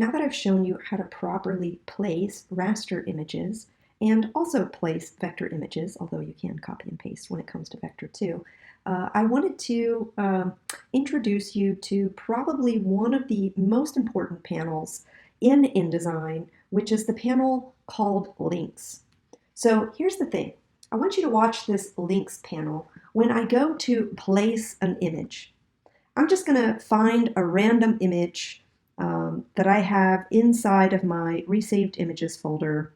Now that I've shown you how to properly place raster images and also place vector images, although you can copy and paste when it comes to vector too, I wanted to introduce you to probably one of the most important panels in InDesign, which is the panel called Links. So here's the thing. I want you to watch this Links panel when I go to place an image. I'm just going to find a random image that I have inside of my resaved images folder.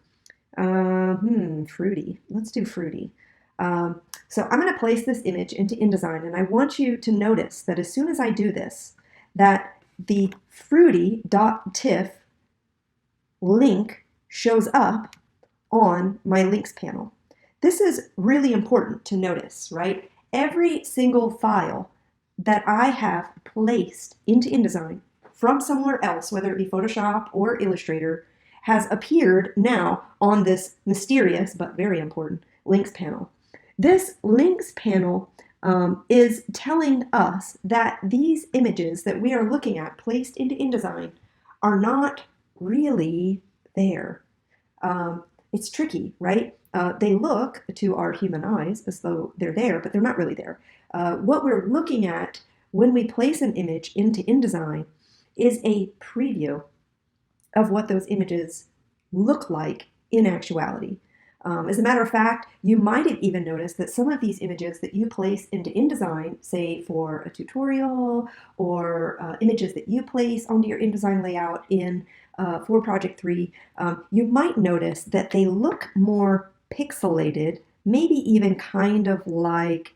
Fruity. Let's do fruity. So I'm going to place this image into InDesign, and I want you to notice that as soon as I do this, that the fruity.tiff link shows up on my links panel. This is really important to notice, right? Every single file that I have placed into InDesign from somewhere else, whether it be Photoshop or Illustrator, has appeared now on this mysterious but very important links panel. This links panel is telling us that these images that we are looking at placed into InDesign are not really there. It's tricky, right? They look to our human eyes as though they're there, but they're not really there. What we're looking at when we place an image into InDesign is a preview of what those images look like in actuality. As a matter of fact, you might have even noticed that some of these images that you place into InDesign, say for a tutorial or images that you place onto your InDesign layout for Project 3, you might notice that they look more pixelated, maybe even kind of like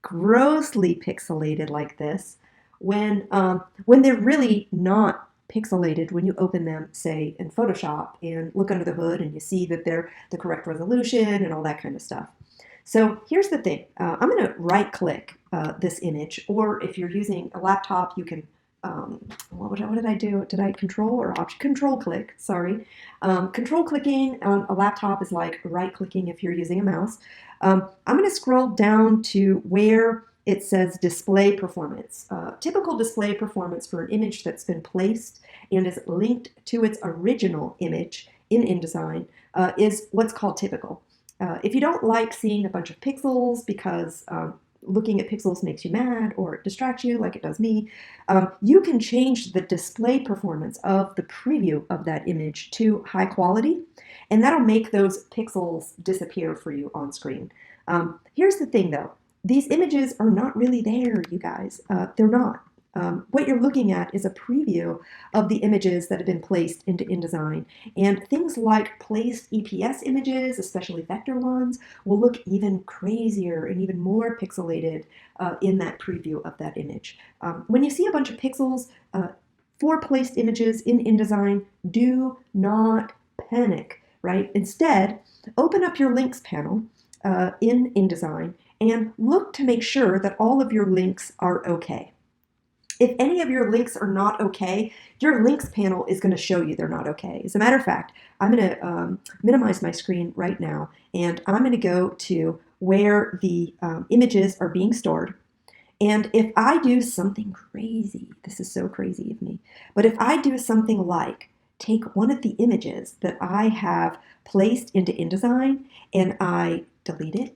grossly pixelated like this, when they're really not pixelated when you open them, say, in Photoshop and look under the hood and you see that they're the correct resolution and all that kind of stuff. So here's the thing. I'm going to right-click this image, or if you're using a laptop, you can, what did I do? Did I control or option? Control click, sorry. Control clicking on a laptop is like right-clicking if you're using a mouse. I'm going to scroll down to where it says display performance. Typical display performance for an image that's been placed and is linked to its original image in InDesign is what's called typical. If you don't like seeing a bunch of pixels because looking at pixels makes you mad or it distracts you like it does me, you can change the display performance of the preview of that image to high quality, and that'll make those pixels disappear for you on screen. Here's the thing though. These images are not really there, you guys. They're not. What you're looking at is a preview of the images that have been placed into InDesign. And things like placed EPS images, especially vector ones, will look even crazier and even more pixelated in that preview of that image. When you see a bunch of pixels for placed images in InDesign, do not panic, right? Instead, open up your links panel in InDesign and look to make sure that all of your links are okay. If any of your links are not okay, your links panel is going to show you they're not okay. As a matter of fact, I'm going to minimize my screen right now, and I'm going to go to where the images are being stored. And if I do something crazy, this is so crazy of me, but if I do something like take one of the images that I have placed into InDesign and I delete it,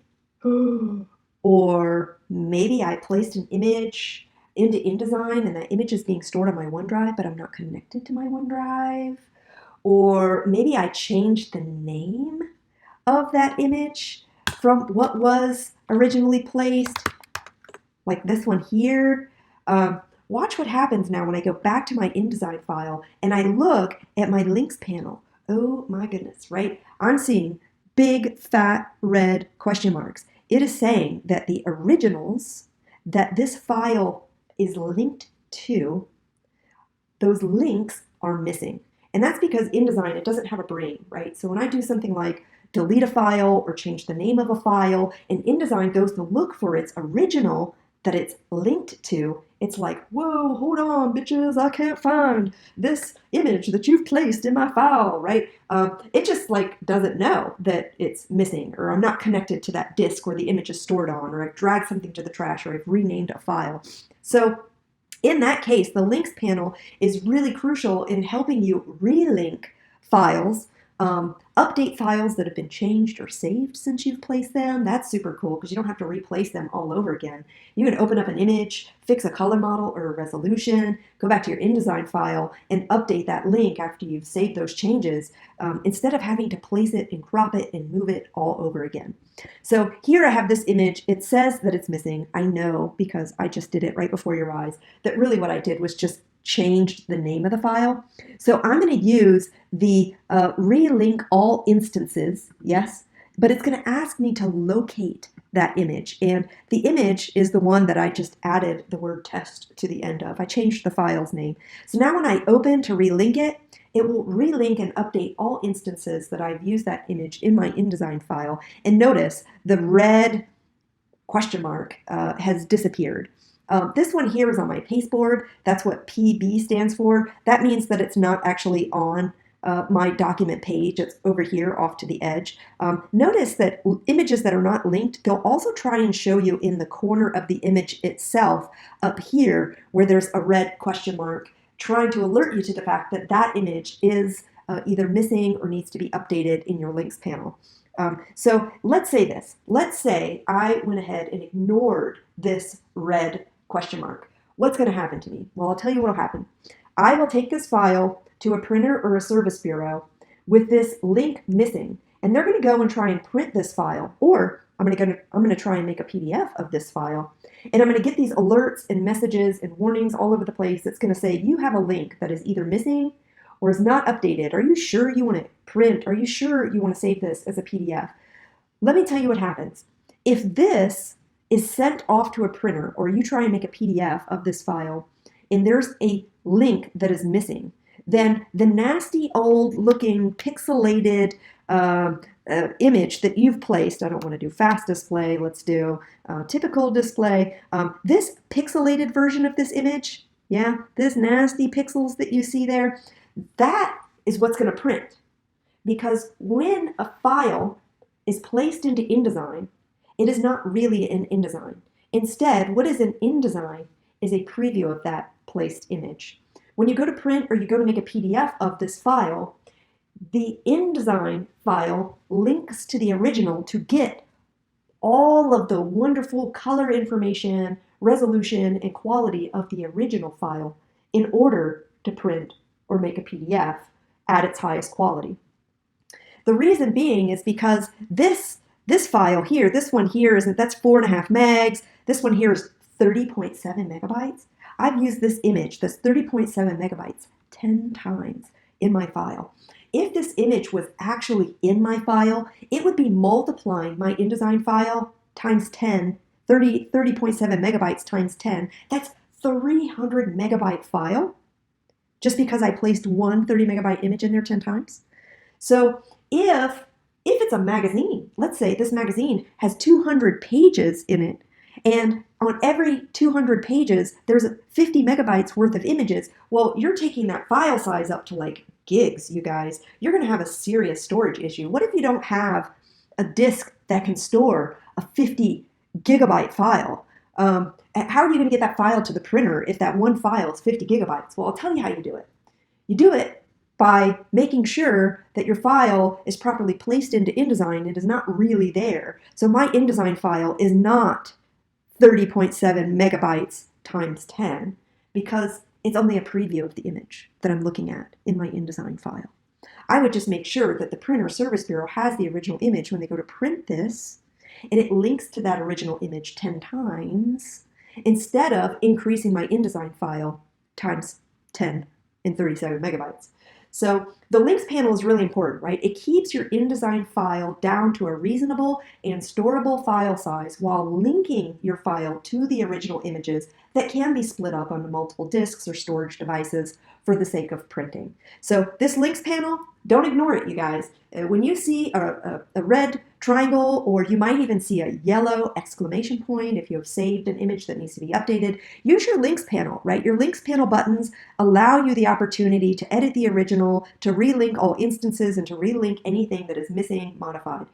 or maybe I placed an image into InDesign and that image is being stored on my OneDrive, but I'm not connected to my OneDrive. Or maybe I changed the name of that image from what was originally placed, like this one here. Watch what happens now when I go back to my InDesign file and I look at my links panel. Oh my goodness, right? I'm seeing big, fat, red question marks. It is saying that the originals that this file is linked to, those links are missing. And that's because InDesign, it doesn't have a brain, right? So when I do something like delete a file or change the name of a file, and InDesign goes to look for its original that it's linked to, it's like, whoa, hold on, bitches, I can't find this image that you've placed in my file, right? It just like doesn't know that it's missing, or I'm not connected to that disk where the image is stored on, or I've dragged something to the trash, or I've renamed a file. So In that case, the links panel is really crucial in helping you relink files, update files that have been changed or saved since you've placed them. That's super cool because you don't have to replace them all over again. You can open up an image, fix a color model or a resolution, go back to your InDesign file and update that link after you've saved those changes, instead of having to place it and crop it and move it all over again. So here I have this image. It says that it's missing. I know because I just did it right before your eyes that really what I did was just change the name of the file. So I'm going to use the relink all instances, yes, but it's going to ask me to locate that image. And the image is the one that I just added the word test to the end of. I changed the file's name. So now when I open to relink it, it will relink and update all instances that I've used that image in my InDesign file. And notice the red question mark has disappeared. This one here is on my pasteboard. That's what PB stands for. That means that it's not actually on my document page. It's over here off to the edge. Notice that images that are not linked, they'll also try and show you in the corner of the image itself up here where there's a red question mark, trying to alert you to the fact that that image is either missing or needs to be updated in your links panel. So let's say this. Let's say I went ahead and ignored this red question mark. What's going to happen to me? Well, I'll tell you what will happen. I will take this file to a printer or a service bureau with this link missing, and they're going to go and try and print this file, or I'm going to try and make a PDF of this file, and I'm going to get these alerts and messages and warnings all over the place. It's going to say you have a link that is either missing or is not updated. Are you sure you want to print? Are you sure you want to save this as a PDF? Let me tell you what happens. If this is sent off to a printer or you try and make a PDF of this file and there's a link that is missing, then the nasty old looking pixelated image that you've placed, I don't want to do fast display, let's do typical display. This pixelated version of this image, yeah, this nasty pixels that you see there, that is what's going to print. Because when a file is placed into InDesign, it is not really in InDesign. Instead, what is in InDesign is a preview of that placed image. When you go to print or you go to make a PDF of this file, the InDesign file links to the original to get all of the wonderful color information, resolution, and quality of the original file in order to print or make a PDF at its highest quality. The reason being is because this file here, this one here that's 4.5 megs. This one here is 30.7 megabytes. I've used this image, this 30.7 megabytes, 10 times in my file. If this image was actually in my file, it would be multiplying my InDesign file times 10, 30.7 megabytes times 10. That's 300 megabyte file just because I placed one 30 megabyte image in there 10 times. So if it's a magazine, let's say this magazine has 200 pages in it, and on every 200 pages, there's 50 megabytes worth of images. Well, you're taking that file size up to like gigs, you guys. You're going to have a serious storage issue. What if you don't have a disk that can store a 50 gigabyte file? How are you going to get that file to the printer if that one file is 50 gigabytes? Well, I'll tell you how you do it. You do it by making sure that your file is properly placed into InDesign. It is not really there. So my InDesign file is not 30.7 megabytes times 10 because it's only a preview of the image that I'm looking at in my InDesign file. I would just make sure that the printer service bureau has the original image when they go to print this, and it links to that original image 10 times instead of increasing my InDesign file times 10 in 37 megabytes. So the links panel is really important, right? It keeps your InDesign file down to a reasonable and storable file size while linking your file to the original images that can be split up onto multiple disks or storage devices for the sake of printing. So this links panel, don't ignore it, you guys. When you see a red triangle, or you might even see a yellow exclamation point if you have saved an image that needs to be updated, use your links panel, right? Your links panel buttons allow you the opportunity to edit the original, to relink all instances, and to relink anything that is missing, modified.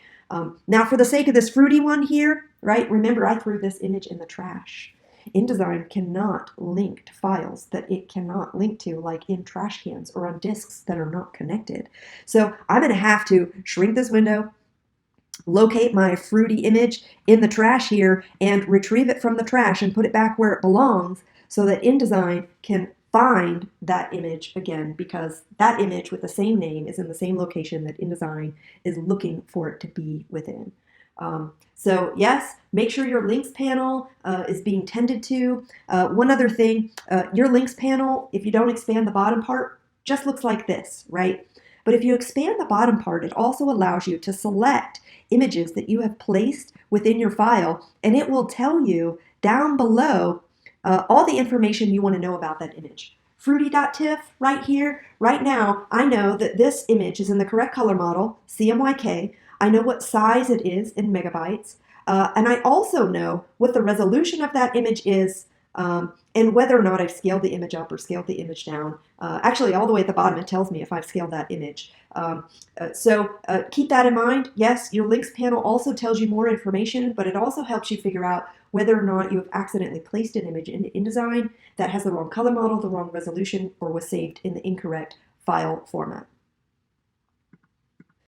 Now, for the sake of this fruity one here, right, remember I threw this image in the trash. InDesign cannot link to files that it cannot link to, like in trash cans or on disks that are not connected. So I'm going to have to shrink this window, locate my fruity image in the trash here, and retrieve it from the trash and put it back where it belongs so that InDesign can find that image again, because that image with the same name is in the same location that InDesign is looking for it to be within. So yes, make sure your links panel is being tended to. One other thing, your links panel, if you don't expand the bottom part, just looks like this, right? But if you expand the bottom part, it also allows you to select images that you have placed within your file, and it will tell you down below all the information you want to know about that image. Fruity.tiff right here, right now, I know that this image is in the correct color model, CMYK. I know what size it is in megabytes, and I also know what the resolution of that image is, and whether or not I've scaled the image up or scaled the image down. Actually, all the way at the bottom, it tells me if I've scaled that image. So keep that in mind. Yes, your links panel also tells you more information, but it also helps you figure out whether or not you have accidentally placed an image into InDesign that has the wrong color model, the wrong resolution, or was saved in the incorrect file format.